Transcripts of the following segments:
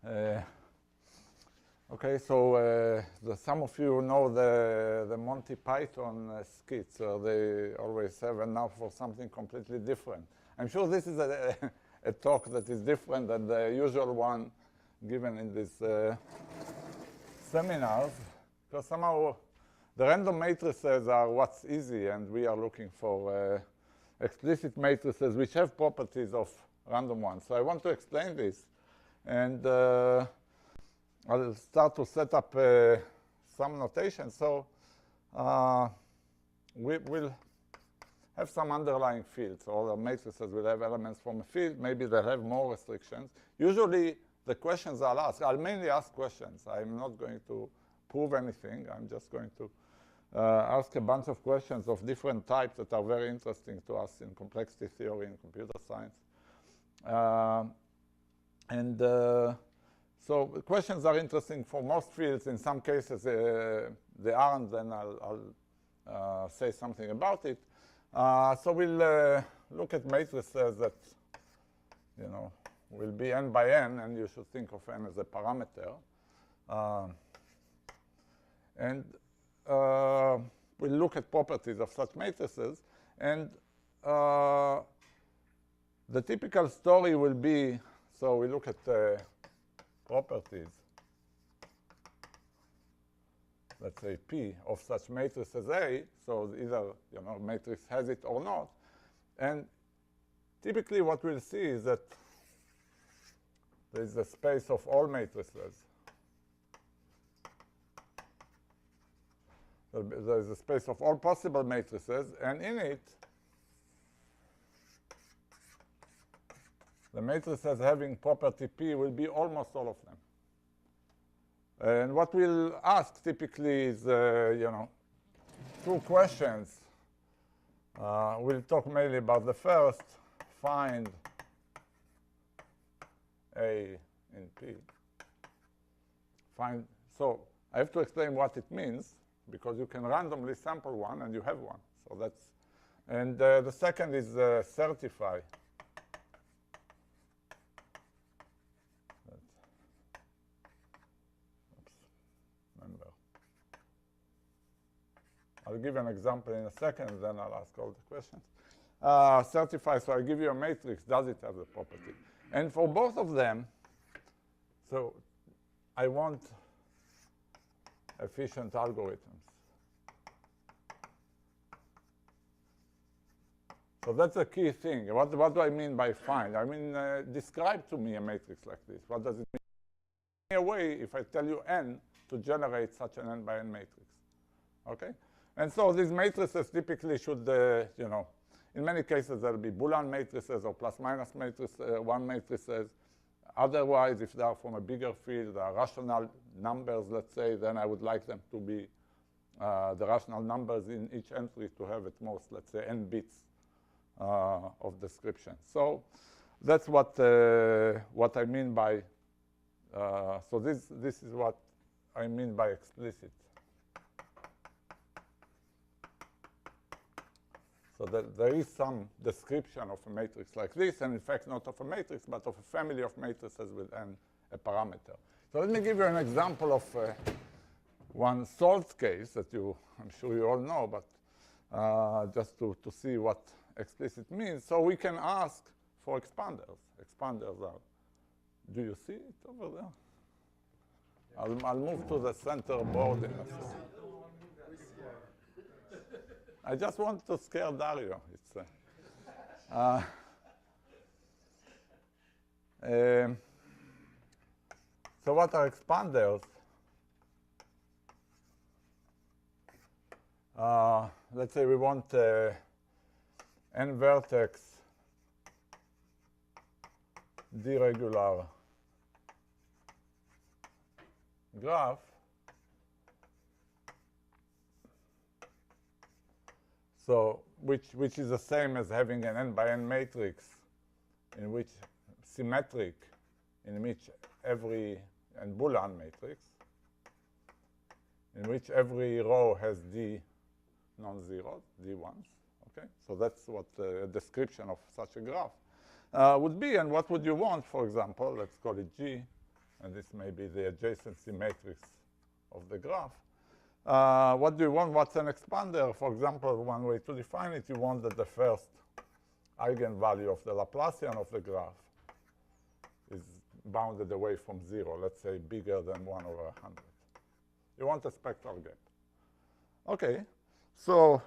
Okay, so some of you know the Monty Python skits, so they always have an now for something completely different. I'm sure this is a talk that is different than the usual one given in these seminars, because somehow the random matrices are what's easy, and we are looking for explicit matrices which have properties of random ones. So I want to explain this, and I'll start to set up some notation. So we'll have some underlying fields. All the matrices will have elements from a field. Maybe they'll have more restrictions. Usually, the questions I'll ask, I'll mainly ask questions. I'm not going to prove anything. I'm just going to ask a bunch of questions of different types that are very interesting to us in complexity theory and computer science. So questions are interesting for most fields. In some cases, they aren't. Then I'll say something about it. So we'll look at matrices that, will be n by n, and you should think of n as a parameter. And we'll look at properties of such matrices. And the typical story will be, so we look at properties, let's say P of such matrices A, so either matrix has it or not. And typically what we'll see is that there is a space of all matrices. There is a space of all possible matrices, and in it, the matrices having property P will be almost all of them. And what we'll ask typically is, two questions. We'll talk mainly about the first. Find A in P. So I have to explain what it means, because you can randomly sample one and you have one. So that's, and the second is certify. I'll give an example in a second, then I'll ask all the questions. Certify, so I give you a matrix, does it have the property? And for both of them, so I want efficient algorithms. So that's a key thing. What do I mean by find? I mean, describe to me a matrix like this. What does it mean? In a way, if I tell you n, to generate such an n by n matrix. Okay? And so these matrices typically should, in many cases, there'll be Boolean matrices or plus-minus one matrices. Otherwise, if they are from a bigger field, they are rational numbers, let's say, then I would like them to be the rational numbers in each entry to have at most, let's say, n bits of description. So that's what I mean by, so this is what I mean by explicit. So that there is some description of a matrix like this, and in fact not of a matrix, but of a family of matrices with n, a parameter. So let me give you an example of one solved case that I'm sure you all know, but just to see what explicit means. So we can ask for expanders. Expanders are, do you see it over there? I'll move to the center board in a second. I just want to scare Dario. It's, so what are expanders? Let's say we want n vertex deregular graph. So which is the same as having an n by n matrix in which symmetric, in which every, and Boolean matrix, in which every row has d non-zeros, d1s. Okay, so that's what a description of such a graph would be. And what would you want, for example? Let's call it G. and this may be the adjacency matrix of the graph. What do you want? What's an expander? For example, one way to define it, you want that the first eigenvalue of the Laplacian of the graph is bounded away from 0, let's say bigger than 1 over 100. You want a spectral gap. Okay, so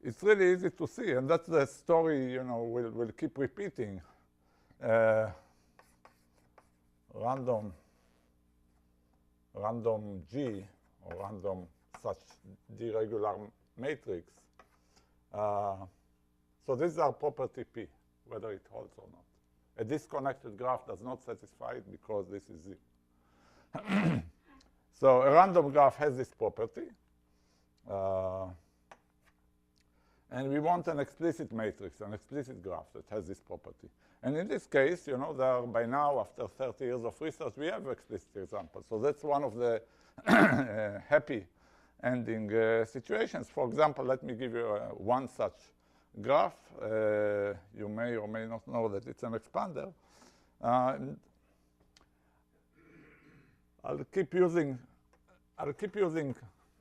it's really easy to see, and that's the story, we'll keep repeating. Random G, or random such deregular matrix. So this is our property P, whether it holds or not. A disconnected graph does not satisfy it because this is 0. So a random graph has this property. And we want an explicit matrix, an explicit graph that has this property. And in this case, there are, by now, after 30 years of research, we have explicit examples. So that's one of the happy ending situations. For example, let me give you one such graph. You may or may not know that it's an expander. I'll keep using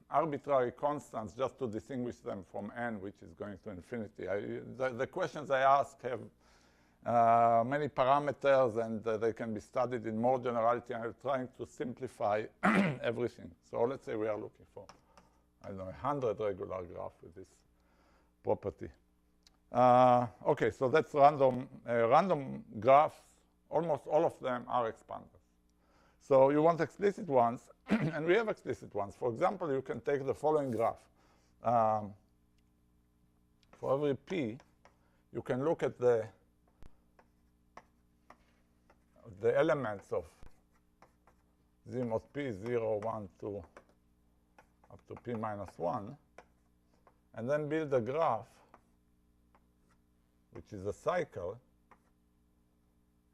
arbitrary constants just to distinguish them from n, which is going to infinity. The questions I ask have many parameters, and they can be studied in more generality. I'm trying to simplify everything. So let's say we are looking for, 100 regular graph with this property. Okay, so that's random. Random graphs, almost all of them are expanders. So you want explicit ones, and we have explicit ones. For example, you can take the following graph. For every p, you can look at the elements of z mod p, 0, 1, 2, up to p minus 1, and then build a graph, which is a cycle.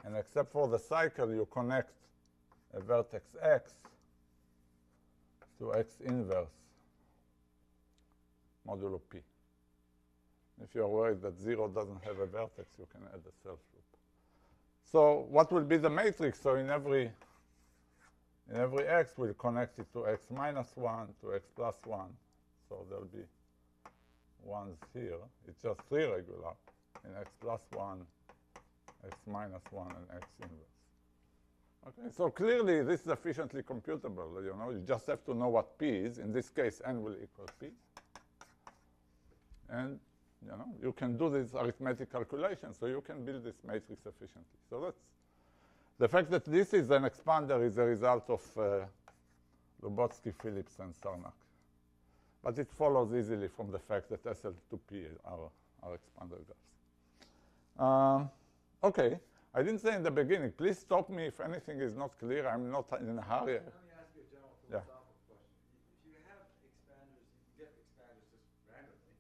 And except for the cycle, you connect a vertex x to x inverse modulo p. If you're worried that 0 doesn't have a vertex, you can add a self-loop. So what will be the matrix? So in every x, we'll connect it to x minus 1, to x plus 1. So there'll be 1s here. It's just 3 regular in x plus 1, x minus 1, and x inverse. Okay, so clearly this is efficiently computable. You just have to know what p is. In this case, n will equal p. And you can do this arithmetic calculation, so you can build this matrix efficiently. So that's the fact that this is an expander is a result of Lubotsky, Phillips, and Sarnak. But it follows easily from the fact that SL2P are expander graphs. Okay. I didn't say in the beginning, please stop me if anything is not clear. I'm not in a hurry. Let me ask you a general philosophical question. If you have expanders, you get expanders just randomly.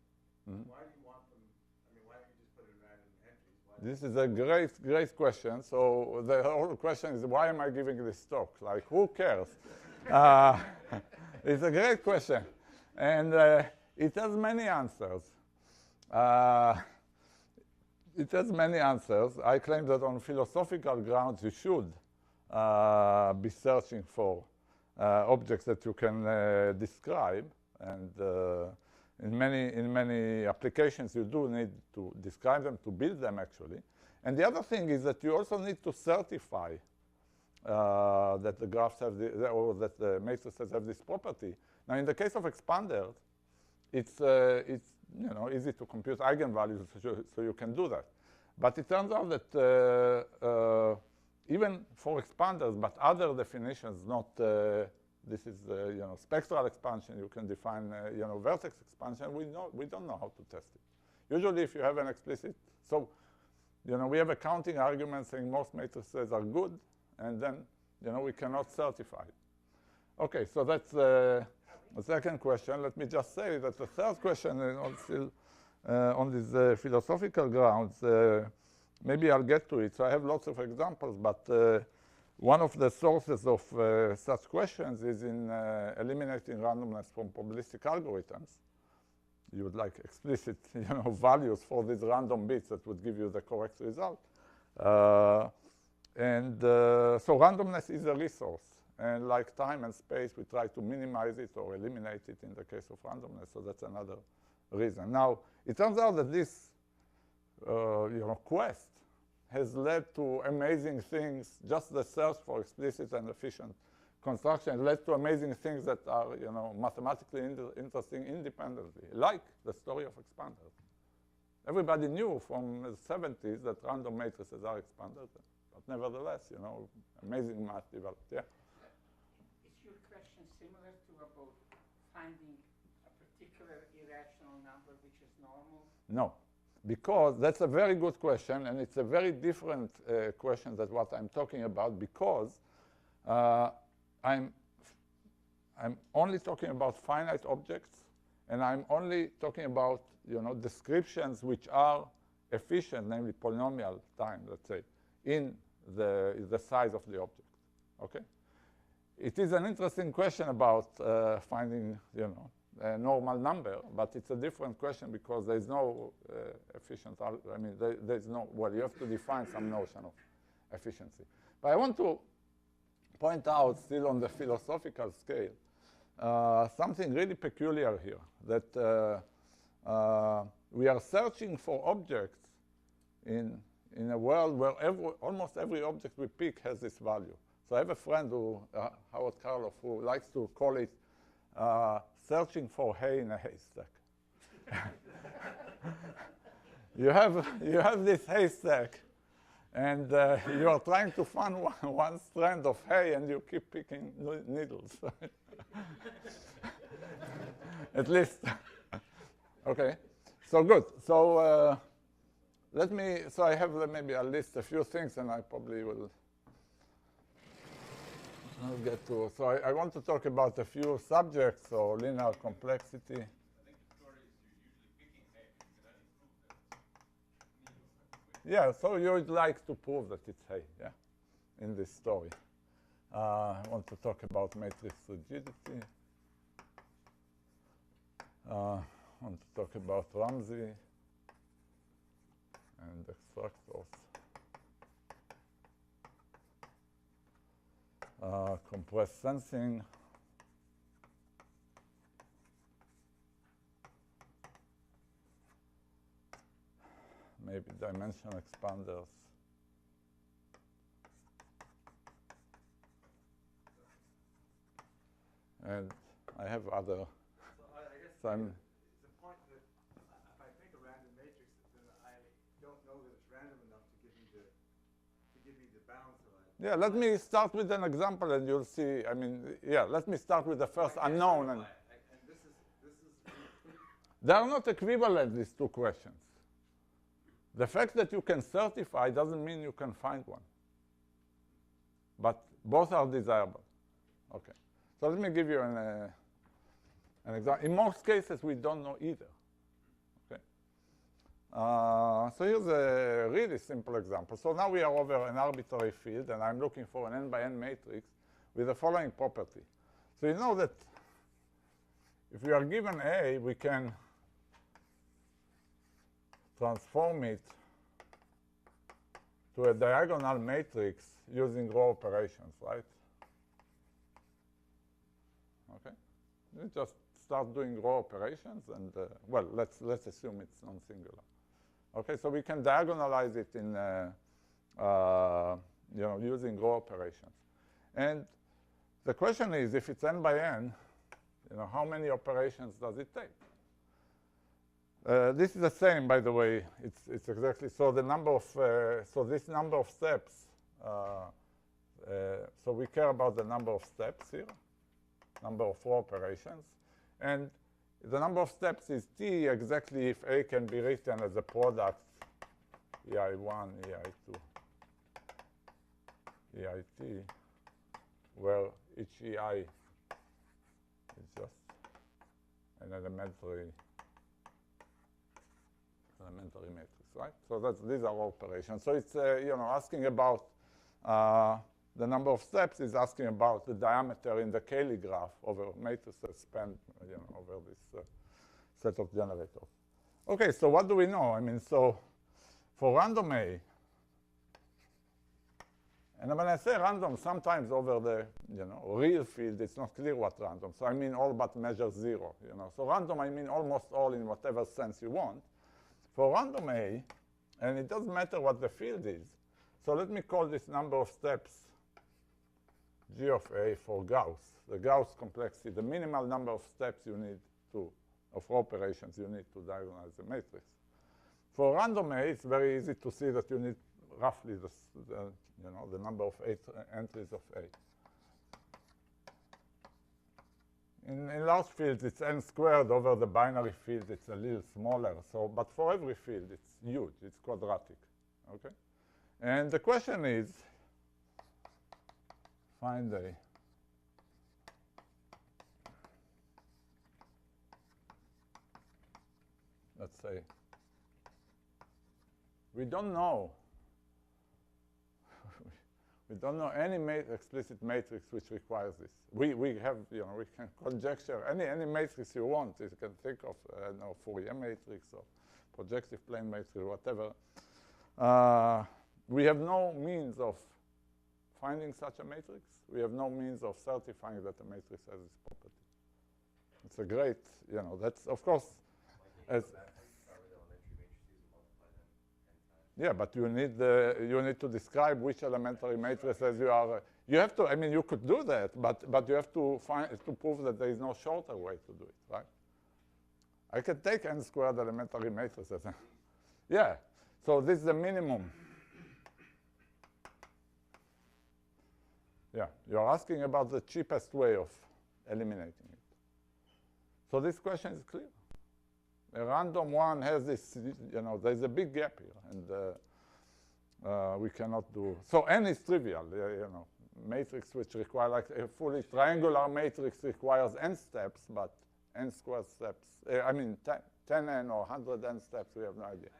Why do you want them? I mean, why don't you just put in random entries? This is a great question. So the whole question is, why am I giving this talk? Like, who cares? It's a great question. And it has many answers. It has many answers. I claim that on philosophical grounds, you should be searching for objects that you can describe. And in many applications, you do need to describe them, to build them, actually. And the other thing is that you also need to certify that the graphs have or that the matrices have this property. Now, in the case of expanders, it's easy to compute eigenvalues, so you can do that. But it turns out that even for expanders, but other definitions, not this is spectral expansion. You can define vertex expansion. We don't know how to test it. Usually, if you have an explicit, so we have a counting argument saying most matrices are good, and then we cannot certify it. Okay, so that's the second question. Let me just say that the third question is still on these philosophical grounds. Maybe I'll get to it. So I have lots of examples, but one of the sources of such questions is in eliminating randomness from probabilistic algorithms. You would like explicit values for these random bits that would give you the correct result. And so randomness is a resource. And like time and space, we try to minimize it or eliminate it in the case of randomness. So that's another reason. Now, it turns out that this quest has led to amazing things. Just the search for explicit and efficient construction led to amazing things that are mathematically interesting independently, like the story of expanders. Everybody knew from the 70s that random matrices are expanders, but nevertheless, amazing math developed. Yeah. Is your question similar to about finding a particular irrational number which is normal? No, because that's a very good question, and it's a very different question than what I'm talking about, because I'm only talking about finite objects, and I'm only talking about descriptions which are efficient, namely polynomial time, let's say, in the size of the object. Okay, it is an interesting question about finding a normal number, but it's a different question because there's no efficient. There's no. Well, you have to define some notion of efficiency. But I want to point out, still on the philosophical scale, something really peculiar here, that we are searching for objects in a world where almost every object we pick has this value. So I have a friend, Howard Karloff, who likes to call it searching for hay in a haystack. you have this haystack, and you are trying to find one strand of hay, and you keep picking needles. At least. Okay. So good. So so I have maybe a list a few things, and I probably will get to. So I want to talk about a few subjects, so linear complexity. I think the story is you're usually picking hay. You can only prove that it's Yeah, so you would like to prove that it's hay, yeah, in this story. I want to talk about matrix rigidity. I want to talk about Ramsey and extractors. Compressed sensing. Maybe dimension expanders. And I have other. So I guess it's a point that if I make a random matrix, then I don't know that it's random enough to give me the bounds that I. Yeah, let me start with an example, and you'll see. Let me start with the first unknown. And this is. They are not equivalent, these two questions. The fact that you can certify doesn't mean you can find one. But both are desirable. Okay. So let me give you an example. In most cases, we don't know either. Okay. So here's a really simple example. So now we are over an arbitrary field, and I'm looking for an n by n matrix with the following property. So you know that if we are given A, we can transform it to a diagonal matrix using row operations, right? Okay. You just start doing row operations, and well, let's assume it's non-singular. Okay, so we can diagonalize it in using row operations. And the question is, if it's n by n, how many operations does it take? This is the same, by the way. It's exactly so. The number of so this number of steps. So we care about the number of steps here, number of row operations, and the number of steps is t exactly if A can be written as a product ei1, ei2, eit, where each ei is just an elementary matrix, right? So these are operations. So it's asking about the number of steps is asking about the diameter in the Cayley graph over matrices spanned over this set of generators. Okay, so what do we know? So for random A, And when I say random, sometimes over the real field, it's not clear what random. So I mean all but measure 0. So random, I mean almost all in whatever sense you want. For random A, and it doesn't matter what the field is. So let me call this number of steps G of A for Gauss, the Gauss complexity, the minimal number of steps you need to, of operations you need to diagonalize the matrix. For random A, it's very easy to see that you need roughly the number of entries of A. In large fields, it's n squared. Over the binary field, it's a little smaller. So, but for every field, it's huge. It's quadratic. Okay? And the question is, find a let's say we don't know. We don't know any explicit matrix which requires this. We have, we can conjecture any matrix you want. You can think of Fourier matrix or projective plane matrix or whatever. We have no means of finding such a matrix. We have no means of certifying that the matrix has this property. It's a great, that's of course. Yeah, but you need to describe which elementary matrices you are. You have to. I mean, you could do that, but you have to prove that there is no shorter way to do it, right? I can take n squared elementary matrices. Yeah. So this is the minimum. Yeah, you're asking about the cheapest way of eliminating it. So this question is clear. A random one has this, there's a big gap here, and we cannot do. So n is trivial, matrix which require, like a fully triangular matrix requires n steps, but n squared steps, 10n or 100n steps, we have no idea.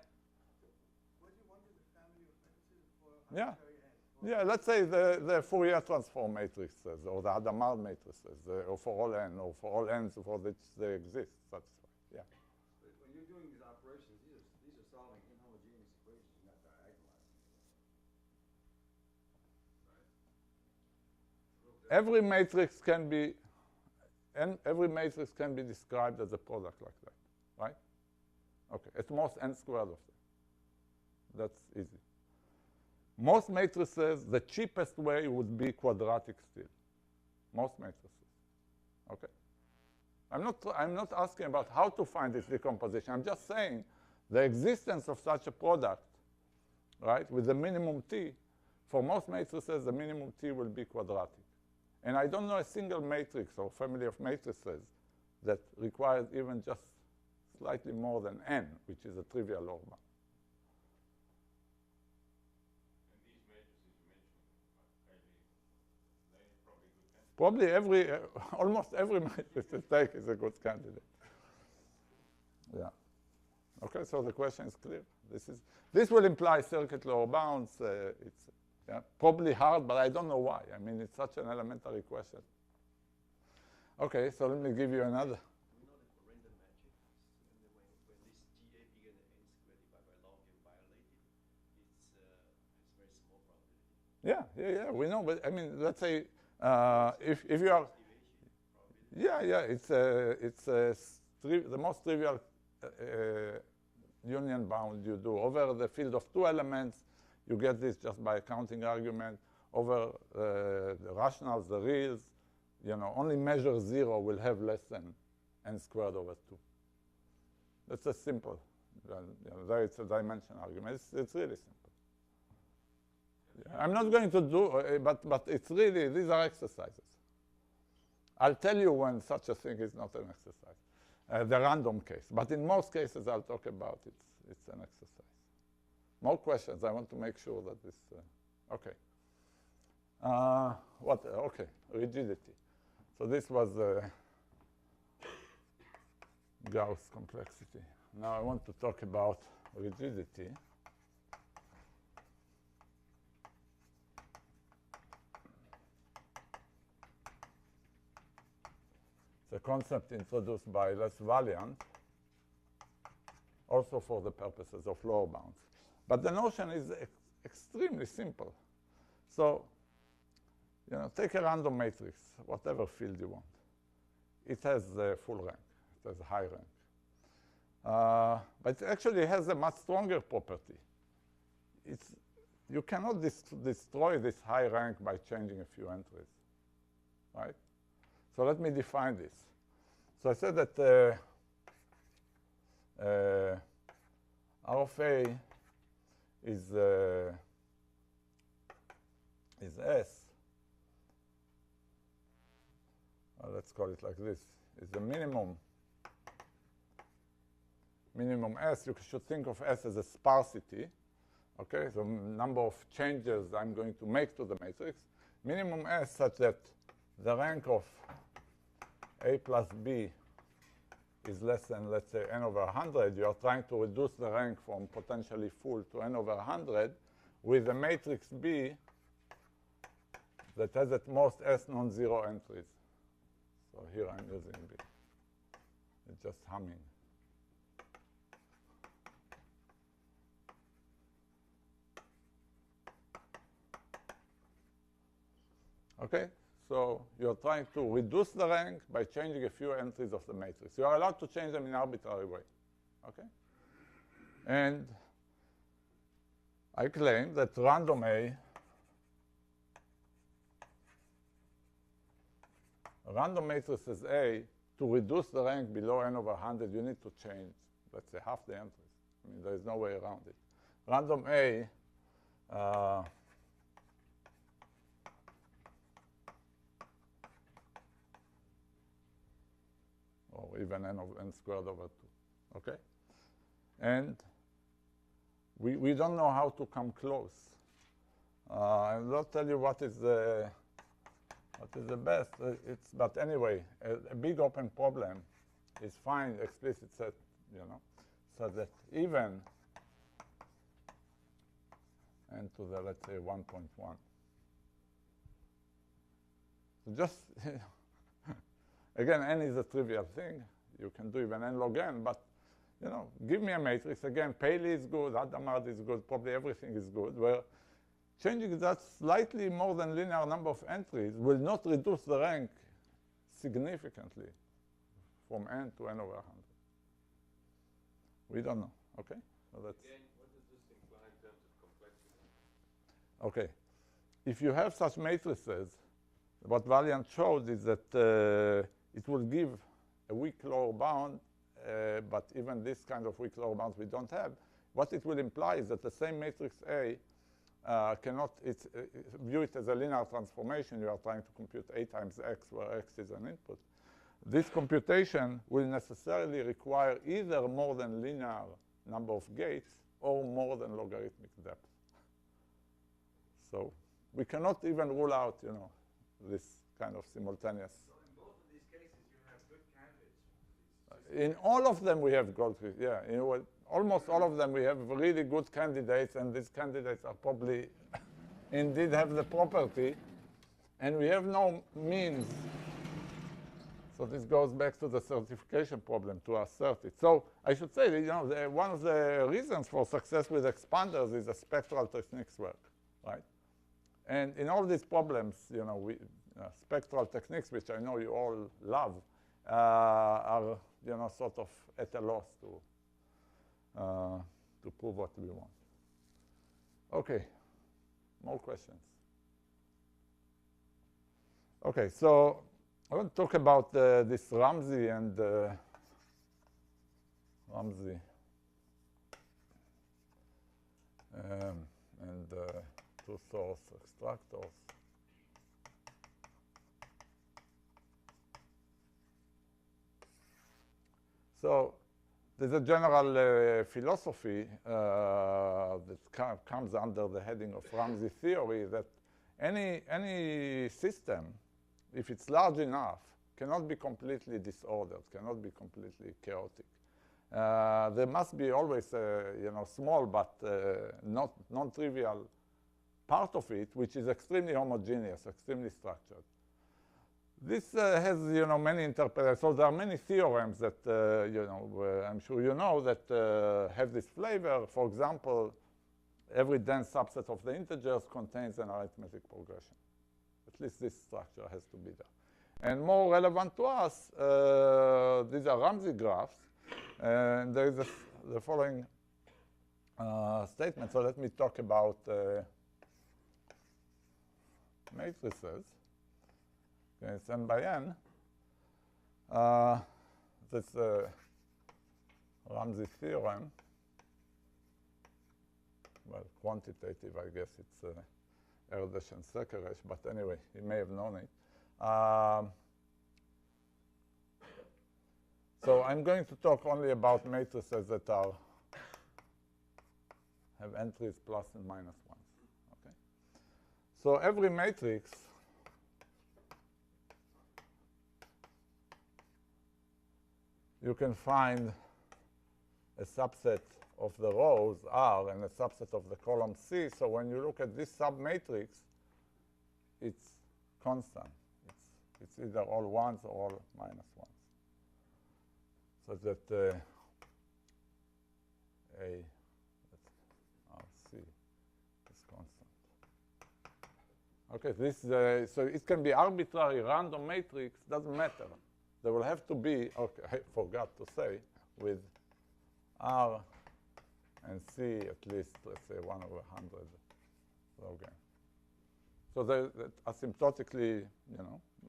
What do you want in the family of matrices for Yeah. arbitrary n? Yeah, let's say the Fourier transform matrices, or the Hadamard matrices, or for all n, or for all n's for which they exist. That's yeah. But when you're doing these operations, these are solving inhomogeneous equations, not diagonalizing. Right? Every matrix can be, and every matrix can be described as a product like that, right? Okay, at most n squared of them. That's easy. Most matrices, the cheapest way would be quadratic still. Most matrices. Okay. I'm not asking about how to find this decomposition. I'm just saying the existence of such a product, right, with the minimum t, for most matrices, the minimum t will be quadratic. And I don't know a single matrix or family of matrices that requires even just slightly more than n, which is a trivial Orban. Probably almost every matrix you take is a good candidate. Yeah. Okay, so the question is clear. This will imply circuit lower bounds. It's probably hard, but I don't know why. I mean, it's such an elementary question. Okay, so let me give you another. We know that for random matrix, when this GA bigger than n squared divided by log n violated, it's very small probability. Yeah, we know. But I mean, let's say if you are, it's the most trivial union bound you do over the field of two elements. You get this just by a counting argument over the rationals, the reals. Only measure 0 will have less than n squared over 2. That's a simple. There it's a dimension argument. It's really simple. I'm not going to do, but it's really, these are exercises. I'll tell you when such a thing is not an exercise, the random case. But in most cases, I'll talk about it. It's an exercise. More questions. I want to make sure that this, okay. Okay, rigidity. So this was Gauss complexity. Now I want to talk about rigidity. It's a concept introduced by Les Valiant, also for the purposes of lower bounds. But the notion is extremely simple. So take a random matrix, whatever field you want. It has a full rank. It has a high rank. But it actually has a much stronger property. You cannot destroy this high rank by changing a few entries, right? So let me define this. So I said that R of A is S. Let's call it like this. Is the minimum S. You should think of S as a sparsity. Okay, so number of changes I'm going to make to the matrix. Minimum S such that the rank of A plus B is less than, let's say, n over 100. You are trying to reduce the rank from potentially full to n over 100 with a matrix B that has at most S non-zero entries. So here I'm using B. It's just humming. Okay, so you're trying to reduce the rank by changing a few entries of the matrix. You are allowed to change them in an arbitrary way. Okay? And I claim that random matrices A, to reduce the rank below n over 100, you need to change, let's say, half the entries. I mean, there is no way around it. Random A or even n squared over 2, okay? And we don't know how to come close. I'll not tell you what is the best. But anyway, a big open problem is find explicit set, so that even n to the, let's say, 1.1. So just again, n is a trivial thing. You can do even n log n, but give me a matrix. Again, Paley is good, Hadamard is good, probably everything is good, where changing that slightly more than linear number of entries will not reduce the rank significantly from n to n over 100. We don't know, okay? So that's Again, what does this imply in terms of complexity? okay. If you have such matrices, what Valiant showed is that it will give a weak lower bound, but even this kind of weak lower bounds we don't have. What it will imply is that the same matrix A cannot view it as a linear transformation. You are trying to compute A times X, where X is an input. This computation will necessarily require either more than linear number of gates or more than logarithmic depth. So we cannot even rule out, this kind of simultaneous. So in both of these cases, you have good candidates. In all of them, we have good, yeah. Almost all of them, we have really good candidates, and these candidates are probably indeed have the property, and we have no means. So this goes back to the certification problem to assert it. So I should say that, one of the reasons for success with expanders is the spectral techniques work, right? And in all these problems, spectral techniques, which I know you all love, are sort of at a loss to prove what we want. Okay, more questions. Okay, so I want to talk about this Ramsey and two source extractors. So there's a general philosophy that comes under the heading of Ramsey theory that any system, if it's large enough, cannot be completely disordered, cannot be completely chaotic. There must be always a small but not non-trivial part of it which is extremely homogeneous, extremely structured. This has many interpretations. So there are many theorems that I'm sure you know that have this flavor. For example, every dense subset of the integers contains an arithmetic progression, At least this structure has to be there. And more relevant to us, these are Ramsey graphs. And there is the following statement. So let me talk about matrices. Okay, it's n by n. This Ramsey theorem. Well, quantitative, I guess it's Erdős and Szekeres, but anyway, you may have known it. So I'm going to talk only about matrices that have entries plus and minus ones. Okay. So every matrix you can find a subset of the rows R and a subset of the column C. So when you look at this submatrix, it's constant. It's either all ones or all minus ones. So that RC is constant. Okay, this so it can be arbitrary, random matrix, doesn't matter. There will have to be, okay, I forgot to say, with R and C at least, let's say 1 over 100 log n. So that asymptotically,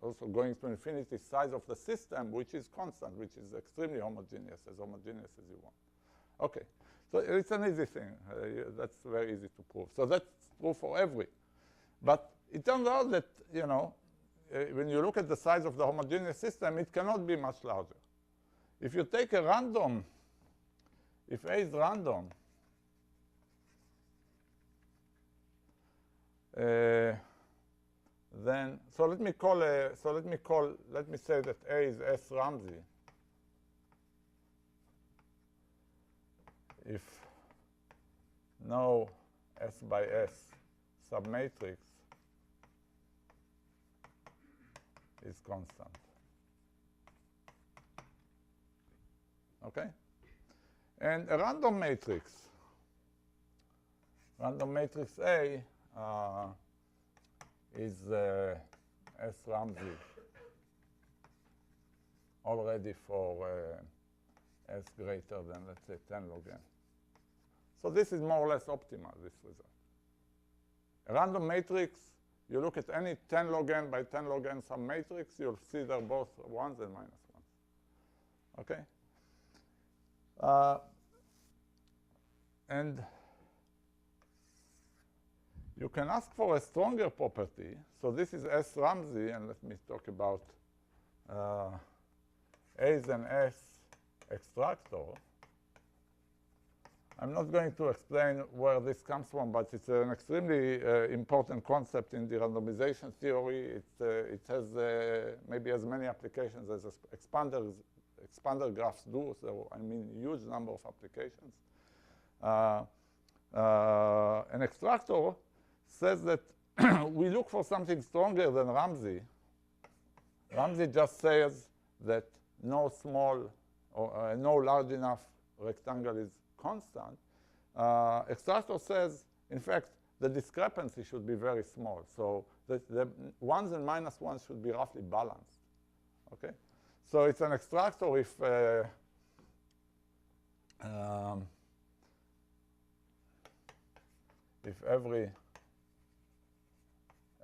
also going to infinity size of the system, which is constant, which is extremely homogeneous as you want. Okay, so it's an easy thing. That's very easy to prove. So that's true for every. But it turns out that, when you look at the size of the homogeneous system, it cannot be much larger. If you take a random, if A is random, then, let me say that A is S Ramsey. If no S by S submatrix is constant. Okay? And a random matrix A is S Ramsey already for S greater than, let's say, 10 log n. So this is more or less optimal, this result. A random matrix, you look at any 10 log n by 10 log n submatrix, you'll see they're both ones and minus ones. Okay? And you can ask for a stronger property. So this is S Ramsey, and let me talk about A is an S extractor. I'm not going to explain where this comes from, but it's an extremely important concept in the randomization theory. It has maybe as many applications as expander graphs do. So I mean, huge number of applications. An extractor says that we look for something stronger than Ramsey. Ramsey just says that no small or no large enough rectangle is constant. Extractor says, in fact, the discrepancy should be very small. So the ones and minus ones should be roughly balanced. Okay? So it's an extractor if every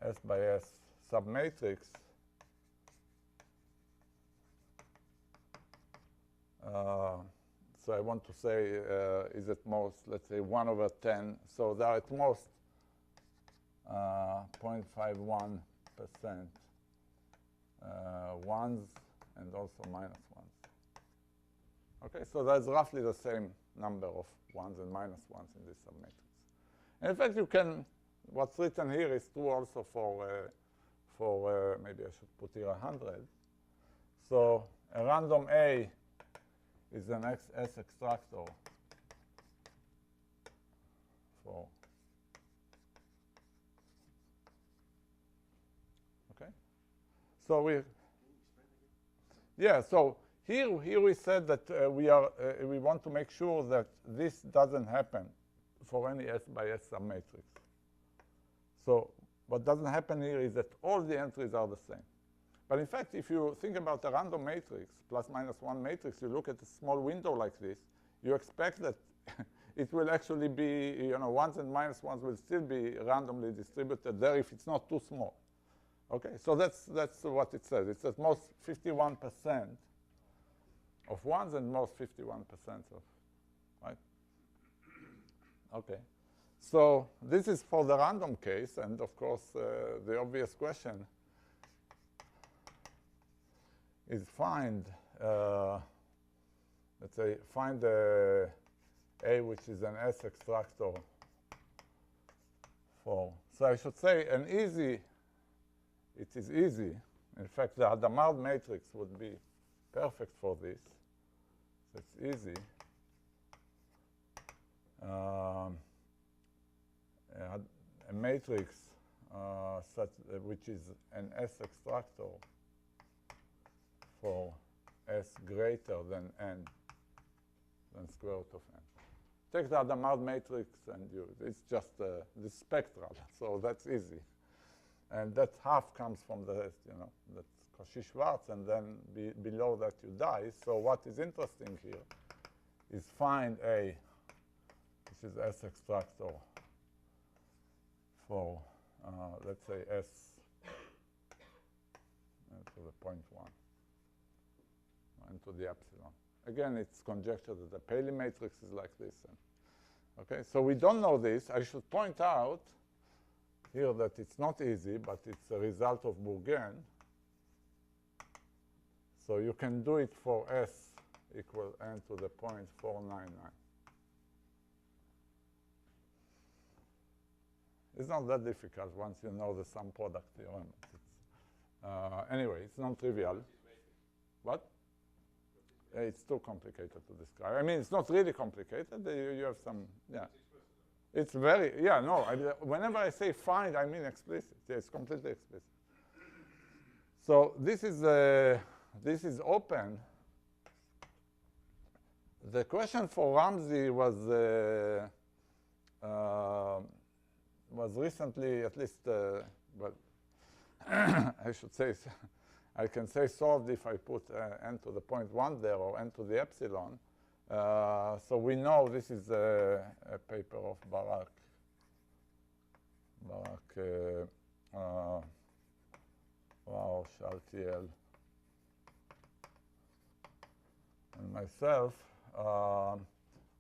S by S submatrix so I want to say is at most, let's say, 1 over 10. So there are at most 0.51% ones and also minus ones. Okay, so that's roughly the same number of ones and minus ones in this submatrix. And in fact, you can, what's written here is true also for maybe I should put here 100. So a random A is an S extractor for, okay? So so here we said that we want to make sure that this doesn't happen for any S by S submatrix. So what doesn't happen here is that all the entries are the same. But in fact, if you think about a random matrix, plus minus 1 matrix, you look at a small window like this, you expect that it will actually be, ones and minus ones will still be randomly distributed there if it's not too small. Okay, so that's what it says. It says most 51% of ones and most 51% of, right? Okay. So this is for the random case, and of course, the obvious question is find, let's say, find a which is an S extractor for. So I should say it is easy. In fact, the Hadamard matrix would be perfect for this. So it's easy. A matrix which is an S extractor for S greater than n, than square root of n. Take the Hadamard matrix and it's just the spectral, so that's easy. And that half comes from the, that's Cauchy-Schwarz, and then below that you die. So what is interesting here is find A, which is S extractor for, let's say, S to the 0.1 and to the epsilon. Again, it's conjectured that the Paley matrix is like this. Okay, so we don't know this. I should point out here that it's not easy, but it's a result of Bourgain. So you can do it for S equal n to the 0.499. It's not that difficult once you know the sum product theorem. Anyway, it's non-trivial. What? It's too complicated to describe. I mean, it's not really complicated. You have some, yeah. It's very, yeah, no. Whenever I say find, I mean explicit. Yeah, it's completely explicit. So this is open. The question for Ramsey was recently, at least, well, I should say, I can say solved if I put n to the 0.1 there or n to the epsilon. So we know this is a paper of Barak, Rausch, Altiel, and myself.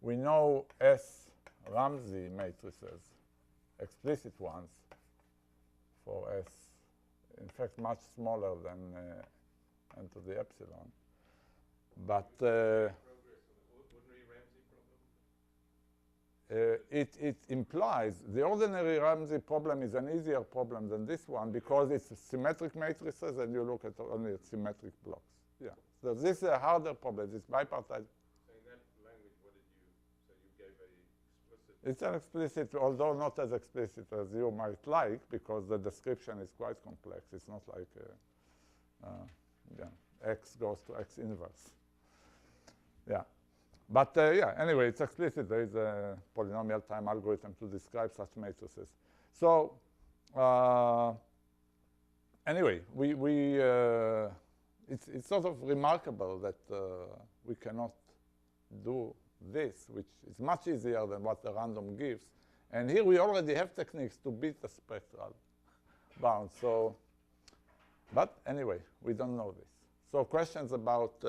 We know S Ramsey matrices, explicit ones for S, in fact, much smaller than n to the epsilon. But it implies the ordinary Ramsey problem is an easier problem than this one because it's symmetric matrices and you look at only at symmetric blocks. Yeah. So this is a harder problem. It's bipartite. So in that language, what did you, so you gave a explicit? It's an explicit, although not as explicit as you might like, because the description is quite complex. It's not like x goes to x inverse. Yeah. But yeah, anyway, it's explicit. There is a polynomial time algorithm to describe such matrices. So anyway, it's sort of remarkable that we cannot do this, which is much easier than what the random gives. And here we already have techniques to beat the spectral bound. So, but anyway, we don't know this. So questions about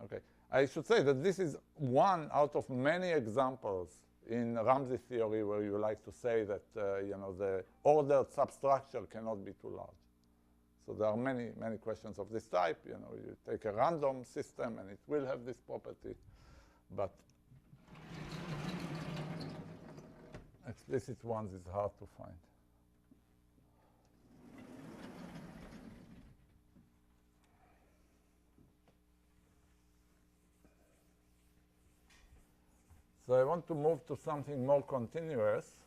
okay, I should say that this is one out of many examples in Ramsey theory where you like to say that the ordered substructure cannot be too large. So there are many questions of this type. You take a random system and it will have this property, but explicit ones is hard to find. So I want to move to something more continuous.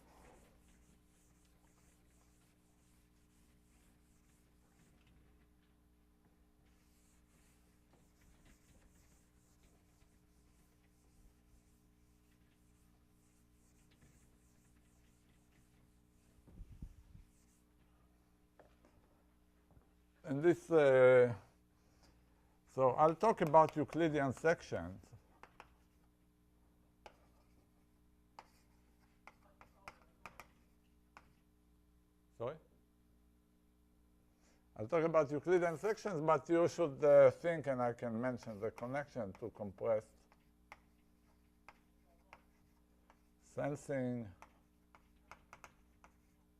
And this, so I'll talk about Euclidean sections. Sorry? I'll talk about Euclidean sections, but you should think, and I can mention the connection to compressed sensing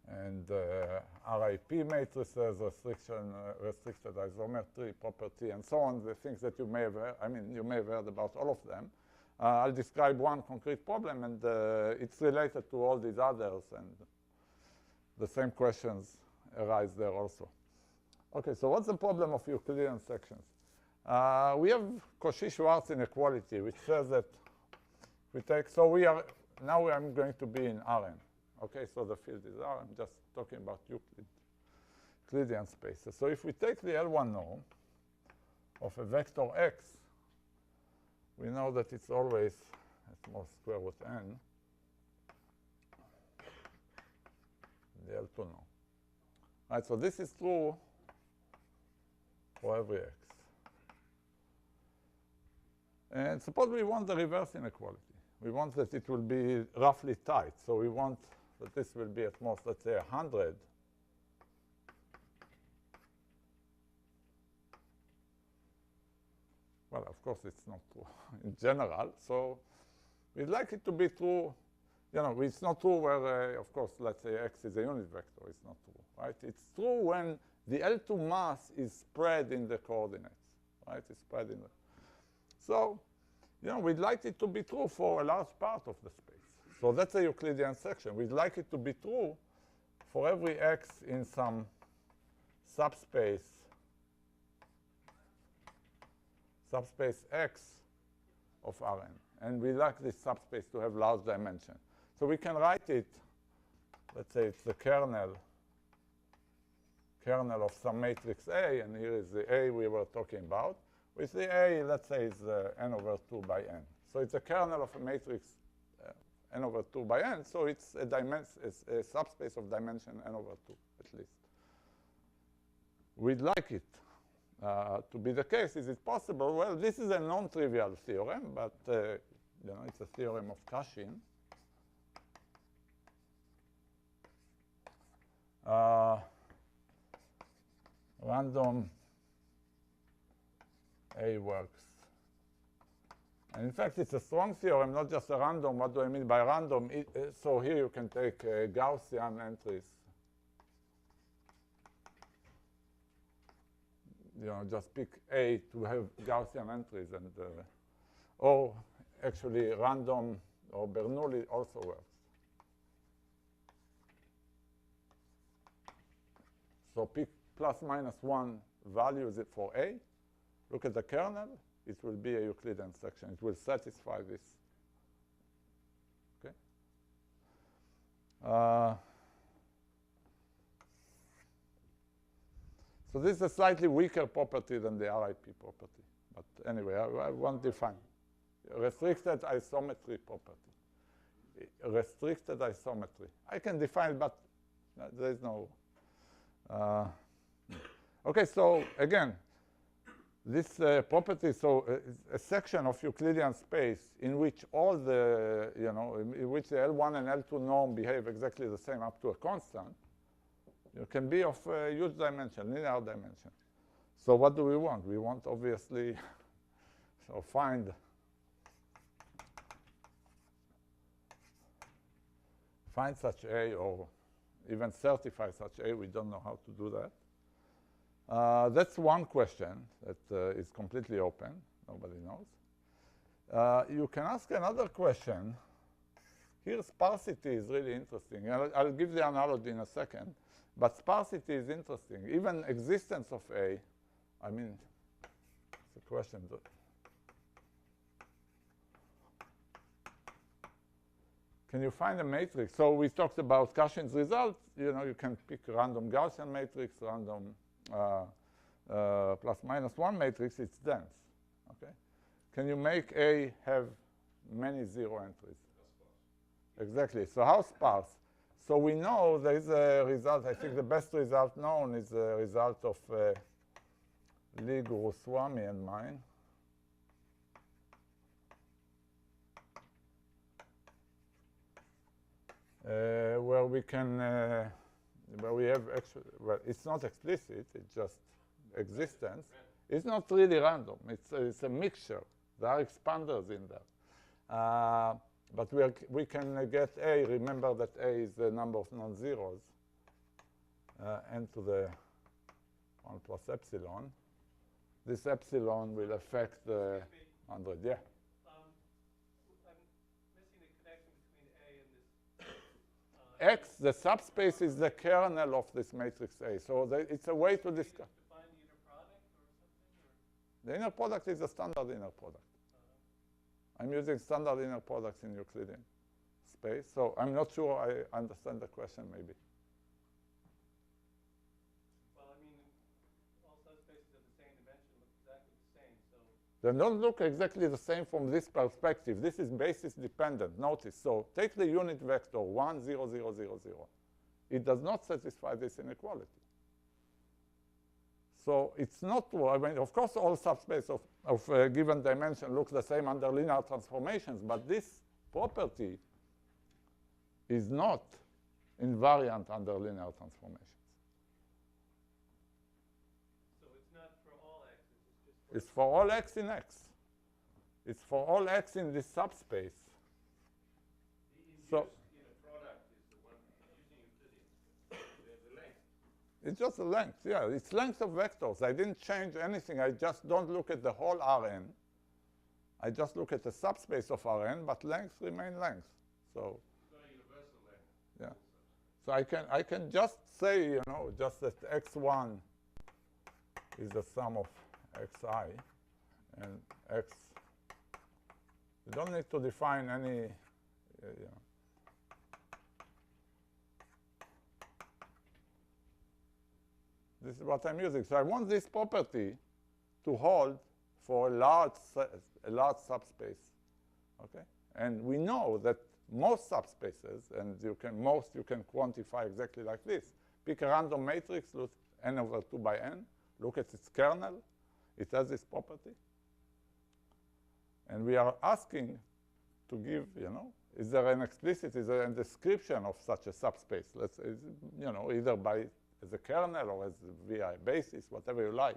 and RIP matrices, restricted isometry property, and so on, the things that you may have heard, you may have heard about all of them. I'll describe one concrete problem, and it's related to all these others, and the same questions arise there also. Okay, so what's the problem of Euclidean sections? We have Cauchy-Schwarz inequality, which says that we take, so we are, now I'm going to be in Rn. Okay, so the field is R. I'm just talking about Euclidean spaces. So if we take the L1 norm of a vector x, we know that it's always at most square root n, the L2 norm. Right, so this is true for every x. And suppose we want the reverse inequality. We want that it will be roughly tight. So we want that this will be at most, let's say, 100. Well, of course, it's not true in general. So we'd like it to be true. You know, it's not true where, of course, let's say x is a unit vector. It's not true, right? It's true when the L2 mass is spread in the coordinates, right? It's spread in the. So, you know, we'd like it to be true for a large part of the space. So that's a Euclidean section. We'd like it to be true for every x in some subspace x of Rn. And we like this subspace to have large dimension. So we can write it, let's say it's the kernel of some matrix A, and here is the A we were talking about. With the A, let's say it's n over 2 by n. So it's a kernel of a matrix n over 2 by n, so it's a subspace of dimension n over 2, at least. We'd like it to be the case. Is it possible? Well, this is a non-trivial theorem, but you know, it's a theorem of Gaussian. Random A works. And in fact, it's a strong theorem, not just a random. What do I mean by random? So here you can take Gaussian entries. You know, just pick A to have Gaussian entries, and or actually random or Bernoulli also works. So pick plus minus 1 values it for A. Look at the kernel. It will be a Euclidean section. It will satisfy this. Okay. So this is a slightly weaker property than the RIP property. But anyway, I won't define. Restricted isometry property. Restricted isometry. I can define, but there is no. Okay, so again, this property, so a section of Euclidean space in which all the, you know, in which the L1 and L2 norm behave exactly the same up to a constant, you can be of huge dimension, linear dimension. So what do we want? We want, obviously, so find such A, or even certify such A. We don't know how to do that. That's one question that is completely open. Nobody knows. You can ask another question. Here, sparsity is really interesting. I'll give the analogy in a second. But sparsity is interesting. Even existence of A, I mean, it's a question. Can you find a matrix? So we talked about Gaussian's result. You know, you can pick a random Gaussian matrix, random plus minus 1 matrix. It's dense. Okay. Can you make A have many zero entries? Exactly. So how sparse? So we know there is a result. I think the best result known is the result of Lee Guruswamy and mine. Where we can, where we have actually, well, it's not explicit, it's just existence. It's not really random, it's a mixture. There are expanders in there. But we can get A, remember that A is the number of non-zeros, n to the 1 plus epsilon. This epsilon will affect the 100, yeah. X, the subspace, is the kernel of this matrix A. So it's a way to discuss. Define the inner product or something? The inner product is a standard inner product. I'm using standard inner products in Euclidean space. So I'm not sure I understand the question, maybe. Well, I mean, all subspaces of the same dimension look exactly the same. So They don't look exactly the same from this perspective. This is basis dependent. Notice. So take the unit vector 1, 0, 0, 0, 0. It does not satisfy this inequality. So it's not true. I mean, of course, all subspace of a given dimension looks the same under linear transformations, but this property is not invariant under linear transformations. So it's not for all x, it's just for It's for all x in X. It's for all x in this subspace. So inner product is the one using Euclidean. The length. it's just the length, yeah. It's length of vectors. I didn't change anything. I just don't look at the whole Rn. I just look at the subspace of Rn, but lengths remain length. So It's not a universal length. yeah. So I can just say, you know, just that x1 is the sum of xi and x. You don't need to define any, you know. This is what I'm using. So I want this property to hold for a large subspace, okay? And we know that most subspaces, and you can quantify exactly like this. Pick a random matrix, look n over 2 by n, look at its kernel. It has this property. And we are asking to give, you know, is there an explicit, is there a description of such a subspace? Let's, you know, either by as a kernel or as via a basis, whatever you like,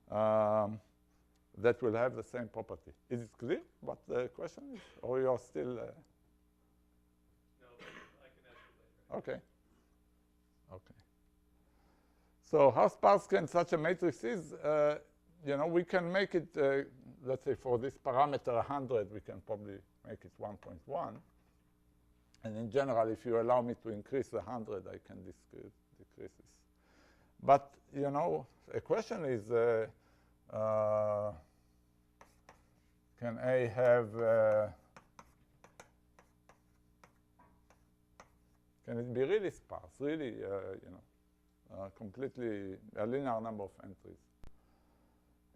that will have the same property. Is it clear what the question is? Or you're still... no, I can ask you later. Okay. Okay. So how sparse can such a matrix is? You know, we can make it, let's say for this parameter 100, we can probably make it 1.1. And in general, if you allow me to increase the 100, I can decrease this. But, you know, a question is, can A have, can it be really sparse, really, you know, completely a linear number of entries?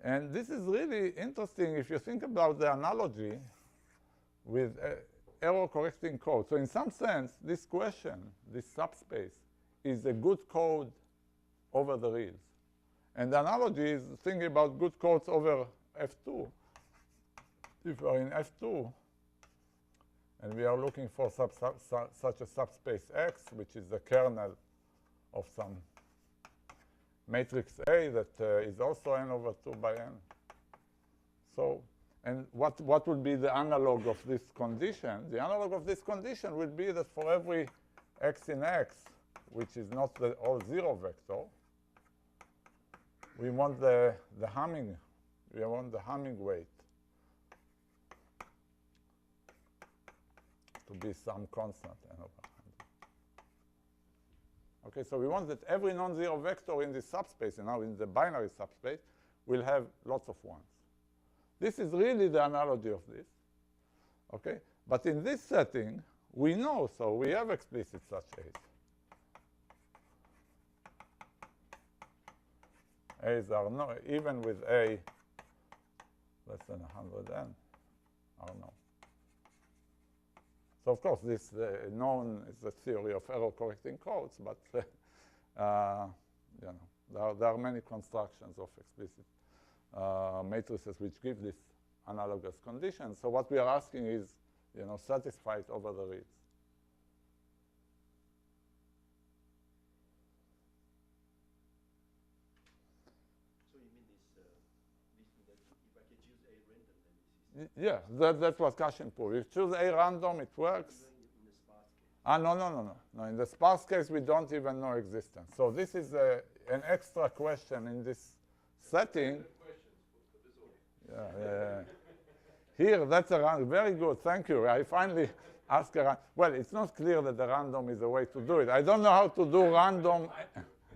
And this is really interesting if you think about the analogy with error-correcting code. So in some sense, this question, this subspace, is a good code over the reals. And the analogy is thinking about good codes over F2. If we're in F2, and we are looking for such a subspace X, which is the kernel of some matrix A that is also n over 2 by n. So, and what would be the analog of this condition? The analog of this condition would be that for every x in X, which is not the all zero vector, we want the Hamming weight to be some constant n over 100. Okay, so we want that every non-zero vector in this subspace, and now in the binary subspace, will have lots of ones. This is really the analogy of this. Okay, but in this setting, we know, so we have explicit such A's. A's are no, even with A less than 100n, are known. So of course, this known is the theory of error-correcting codes, but you know, there are many constructions of explicit matrices which give this analogous condition. So what we are asking is, satisfy it over the reals. So you mean that if I can choose A random, then this is... Yeah, that's what Gaussian proved. If you choose A random, it works. In the sparse case. No. In the sparse case, we don't even know existence. So this is an extra question in this setting. Yeah. Here, that's a random. Very good, thank you. I finally asked a random. Well, it's not clear that the random is the way to do it. I don't know how to do random.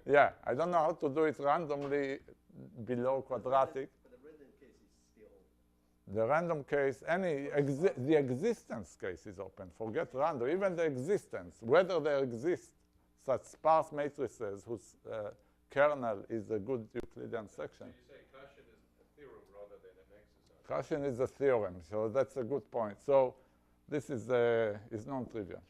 Yeah, I don't know how to do it randomly below quadratic. But the random case is still open. The random case, the existence case is open. Forget random, even the existence, whether there exist such sparse matrices whose kernel is a good Euclidean section. So you say Gaussian is a theorem rather than an exercise. Gaussian is a theorem, so that's a good point. So this is non-trivial.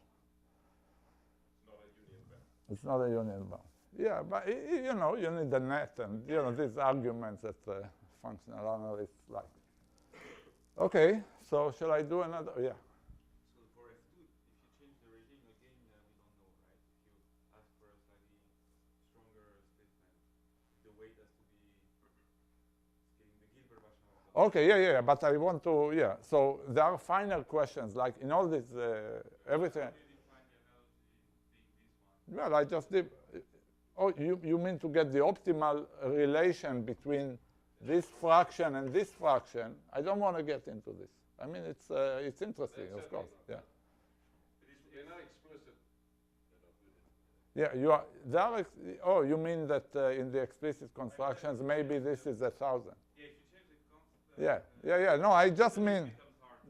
It's not a union bound. It's not a union bound. Yeah, but you need the net and these arguments that functional analysts like. Okay, so shall I do another? Yeah. So for F2, if you change the regime again, we don't know, right? If you ask for a slightly stronger statement, the weight has to be getting the Gilbert-Bachelard. Okay, yeah. But I want to, So there are final questions, like in all this, everything. How do you define the analogy being this one? Well, I just did. Oh, you mean to get the optimal relation between this fraction and this fraction? I don't want to get into this. I mean, it's interesting, of course. Yeah. They're not explicit. They're not Yeah, you mean that in the explicit constructions, maybe this is 1,000. Yeah, if you change the constant. Yeah. No, I just mean.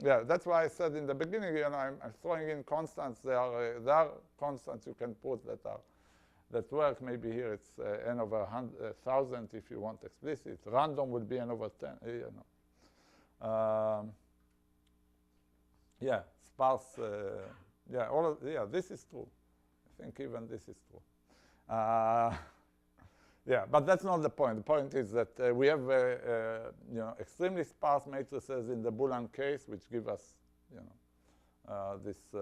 Yeah, that's why I said in the beginning, I'm throwing in constants. There are constants you can put that work. Maybe here it's n over 1,000 if you want explicit. Random would be n over 10. Sparse. This is true. I think even this is true. But that's not the point. The point is that we have extremely sparse matrices in the Boolean case, which give us this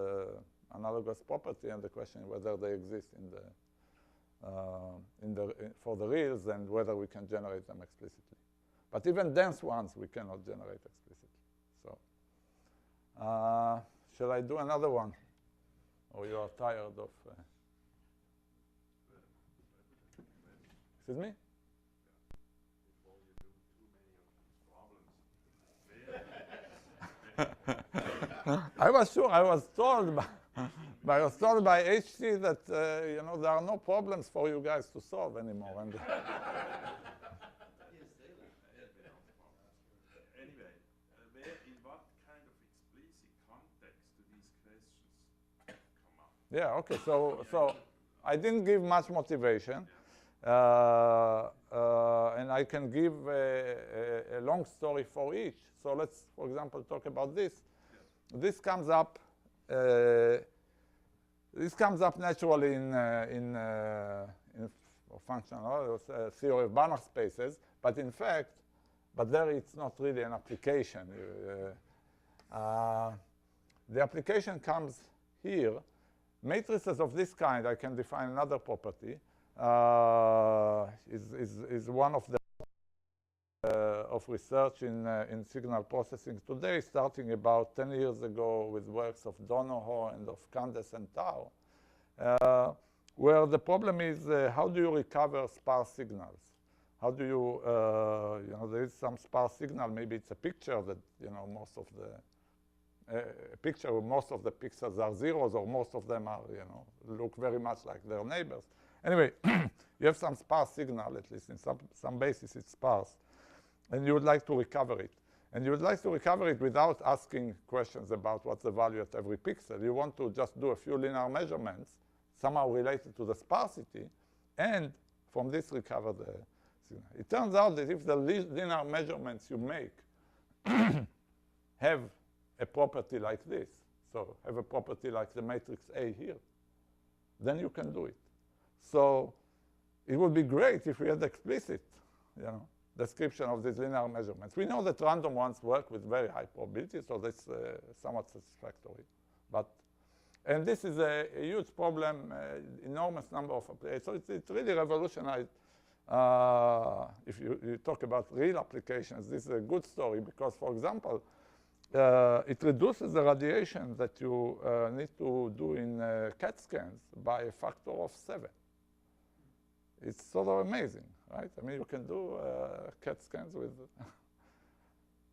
analogous property, and the question is whether they exist for the reals and whether we can generate them explicitly. But even dense ones we cannot generate explicitly. So shall I do another one? Or you are tired of... Excuse me? I was sure. I was told by HC that there are no problems for you guys to solve anymore. And Anyway, in what kind of explicit context do these questions come up? Yeah. Okay. So I didn't give much motivation. And I can give a long story for each. So let's, for example, talk about this. This comes up. This comes up naturally in functional theory of Banach spaces, but in fact, there it's not really an application. The application comes here. Matrices of this kind, I can define another property. Is one of the of research in signal processing today, starting about 10 years ago with works of Donoho and of Candace and Tao, where the problem is how do you recover sparse signals? How do you, there is some sparse signal, maybe it's a picture that, most of the pixels are zeros, or most of them are, look very much like their neighbors. Anyway, you have some sparse signal, at least in some basis it's sparse, and you would like to recover it. And you would like to recover it without asking questions about what's the value at every pixel. You want to just do a few linear measurements, somehow related to the sparsity, and from this recover the signal. It turns out that if the linear measurements you make have a property like this, so have a property like the matrix A here, then you can do it. So it would be great if we had explicit, description of these linear measurements. We know that random ones work with very high probability, so that's somewhat satisfactory. And this is a huge problem, enormous number of applications. So it really revolutionized. If you talk about real applications, this is a good story because, for example, it reduces the radiation that you need to do in CAT scans by a factor of 7. It's sort of amazing, right? I mean, you can do CAT scans with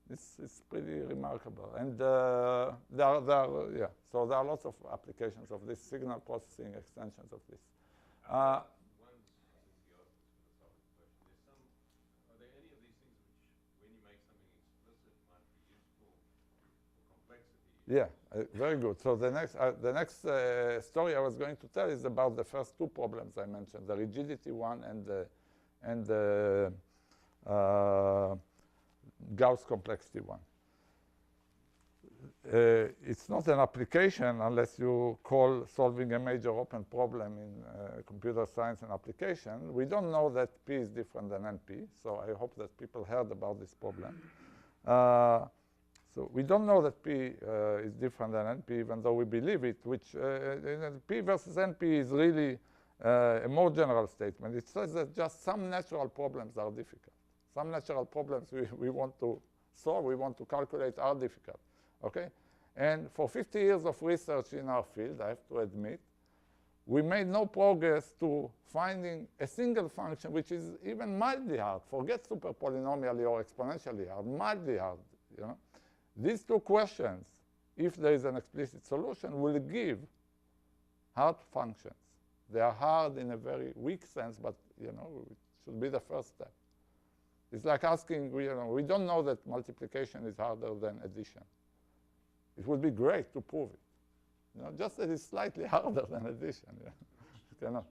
it's pretty remarkable. And so there are lots of applications of this, signal processing extensions of this. One philosophical question. Are there any of these things which, when you make something explicit, might be useful for complexity? Yeah, very good. So the next story I was going to tell is about the first two problems I mentioned, the rigidity one and the Gauss complexity one. It's not an application unless you call solving a major open problem in computer science an application. We don't know that P is different than NP, so I hope that people heard about this problem. So we don't know that P is different than NP, even though we believe it, which P versus NP is really a more general statement. It says that just some natural problems are difficult. Some natural problems we want to solve, we want to calculate are difficult, okay? And for 50 years of research in our field, I have to admit, we made no progress to finding a single function which is even mildly hard. Forget super polynomially or exponentially hard, mildly hard, you know? These two questions, if there is an explicit solution, will give hard functions. They are hard in a very weak sense, but, you know, it should be the first step. It's like asking, we don't know that multiplication is harder than addition. It would be great to prove it. You know, just that it's slightly harder than addition. Yeah. You know.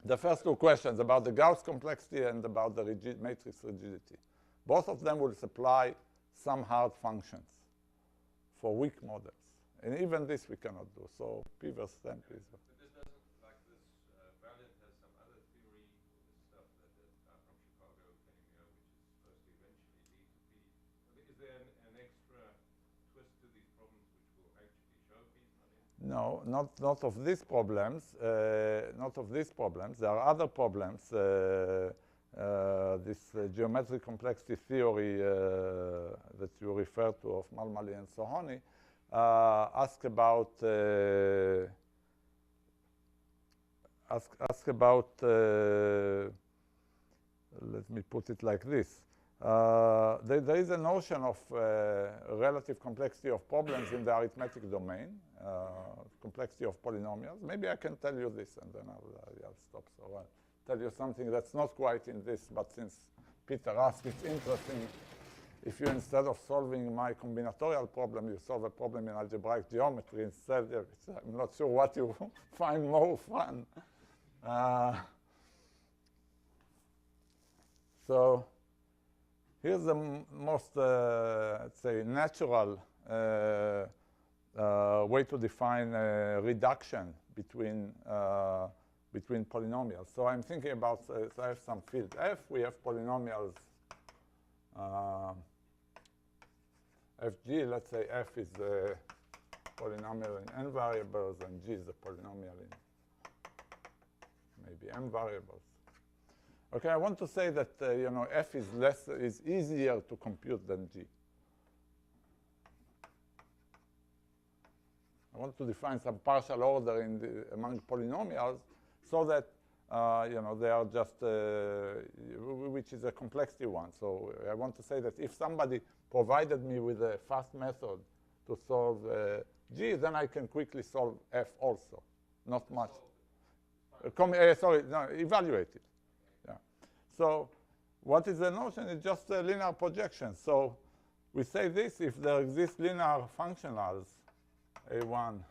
The first two questions about the Gauss complexity and about the matrix rigidity. Both of them will supply some hard functions for weak models. And even this we cannot do. So P versus NP is. But this doesn't, like this, Valiant has some other theory, stuff that from Chicago came here, which is supposed to eventually lead to P. Is there an extra twist to these problems which will actually show P? No, not of these problems. Not of these problems. There are other problems. This geometric complexity theory that you refer to of Malmali and Sohoni ask about let me put it like this. There is a notion of relative complexity of problems in the arithmetic domain, complexity of polynomials. Maybe I can tell you this, and then I'll stop. So I'll tell you something that's not quite in this, but since Peter asked, it's interesting. If you, instead of solving my combinatorial problem, you solve a problem in algebraic geometry instead, I'm not sure what you find more fun. So here's the most, let's say, natural way to define reduction between polynomials. So I'm thinking about, so I have some field F. We have polynomials Fg. Let's say F is the polynomial in n variables, and G is the polynomial in maybe m variables. Okay, I want to say that you know, F is easier to compute than G. I want to define some partial order among polynomials so that you know, they are just which is a complexity one. So I want to say that if somebody provided me with a fast method to solve G, then I can quickly solve F also. Not much. Sorry, no, evaluate it. Yeah. So what is the notion? It's just a linear projection. So we say this: if there exist linear functionals, A1,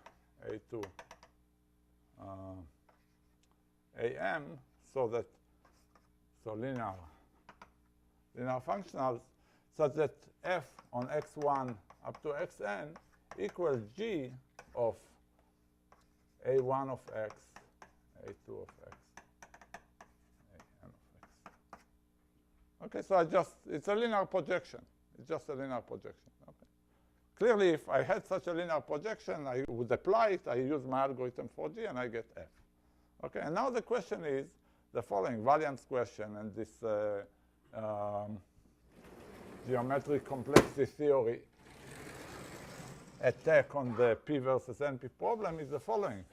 A2, AM, so linear functionals, such that F on x1 up to xn equals G of A1 of x, A2 of x, An of x. Okay, so it's a linear projection. It's just a linear projection. Okay. Clearly, if I had such a linear projection, I would apply it. I use my algorithm for G, and I get F. Okay, and now the question is the following variance question, and this geometric complexity theory attack on the P versus NP problem is the following.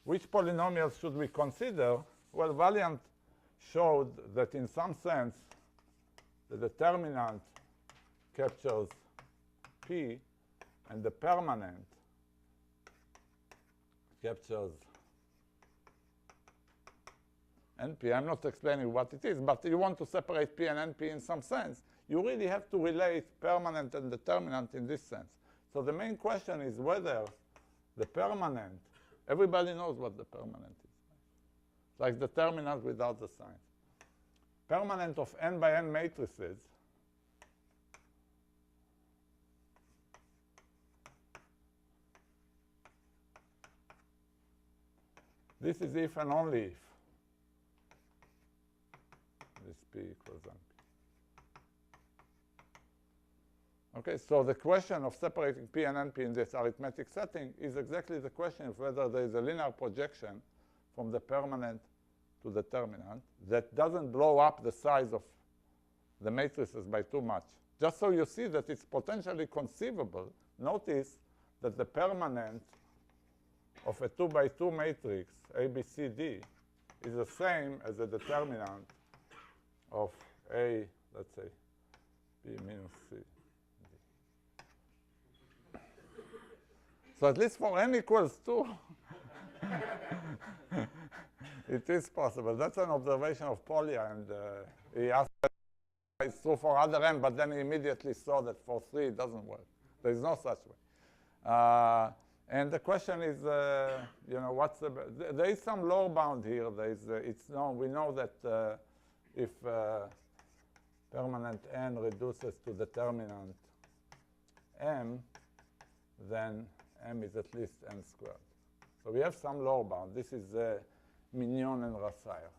Which polynomials should we consider? Well, Valiant showed that in some sense the determinant captures P and the permanent captures NP. I'm not explaining what it is, but you want to separate P and NP in some sense. You really have to relate permanent and determinant in this sense. So the main question is whether the permanent, everybody knows what the permanent is, like determinant without the sign. Permanent of n by n matrices this is if and only if this P equals NP. Okay, so the question of separating P and NP in this arithmetic setting is exactly the question of whether there is a linear projection from the permanent to the determinant that doesn't blow up the size of the matrices by too much. Just so you see that it's potentially conceivable, notice that the permanent of a 2 by 2 matrix, A, B, C, D, is the same as the determinant of A, let's say, B minus C. So at least for n equals 2, it is possible. That's an observation of Polya, and he asked if it's true for other n, but then he immediately saw that for 3 it doesn't work. There is no such way. And the question is, you know, what's the? There is some lower bound here. There is, we know that if permanent n reduces to determinant m, then m is at least n squared. So we have some lower bound. This is Mignon and Rassayer.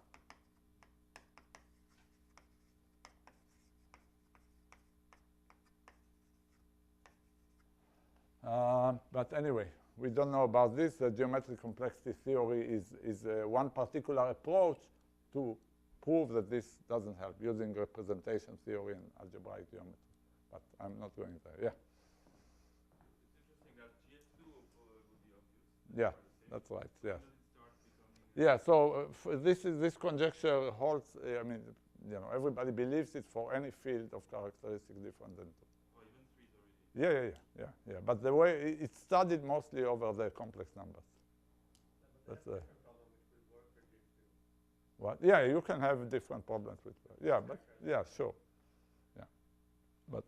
But anyway, we don't know about this. The geometric complexity theory is one particular approach to prove that this doesn't help, using representation theory and algebraic geometry. But I'm not going there. Yeah. It's interesting that GH2 would be obvious. Yeah, that's right. Yeah. Yeah. So this conjecture holds. I mean, you know, everybody believes it for any field of characteristic different than 2. Or even 3 already. Yeah. But the way it's studied mostly over the complex numbers. That's the problem which will work with GH2. what? Yeah, you can have different problems with. Yeah, but yeah, sure. Yeah, but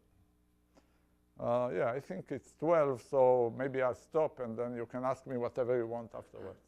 yeah, I think it's 12. So maybe I'll stop, and then you can ask me whatever you want afterwards.